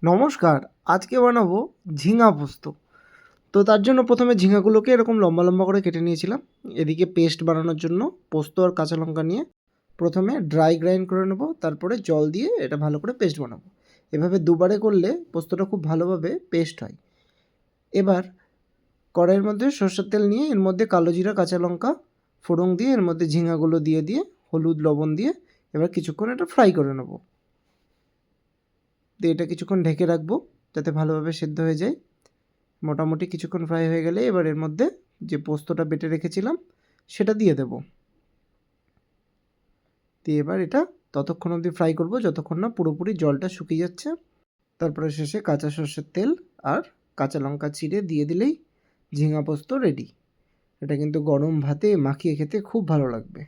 নমস্কার, আজকে বানাবো ঝিঙা পোস্ত। তো তার জন্য প্রথমে ঝিঙাগুলোকে এরকম লম্বা লম্বা করে কেটে নিয়েছিলাম। এদিকে পেস্ট বানানোর জন্য পোস্ত আর কাঁচা লঙ্কা নিয়ে প্রথমে ড্রাই গ্রাইন্ড করে নেব, তারপরে জল দিয়ে এটা ভালো করে পেস্ট বানাবো। এভাবে দুবারে করলে পোস্তটা খুব ভালোভাবে পেস্ট হয়। এবার কড়াইয়ের মধ্যে সর্ষের তেল নিয়ে এর মধ্যে কালো জিরা, কাঁচা লঙ্কা ফোড়ন দিয়ে এর মধ্যে ঝিঙাগুলো দিয়ে হলুদ লবণ দিয়ে এবার কিছুক্ষণ এটা ফ্রাই করে নেব। দিয়ে এটা কিছুক্ষণ ঢেকে রাখবো যাতে ভালোভাবে সেদ্ধ হয়ে যায়। মোটামুটি কিছুক্ষণ ফ্রাই হয়ে গেলে এবার এর মধ্যে যে পোস্তটা বেটে রেখেছিলাম সেটা দিয়ে দেব। দিয়ে এবার এটা ততক্ষণ অবধি ফ্রাই করব যতক্ষণ না পুরোপুরি জলটা শুকিয়ে যাচ্ছে। তারপরে শেষে কাঁচা সর্ষের তেল আর কাঁচা লঙ্কা চিড়ে দিয়ে দিলেই ঝিঙা পোস্ত রেডি। এটা কিন্তু গরম ভাতে মাখিয়ে খেতে খুব ভালো লাগবে।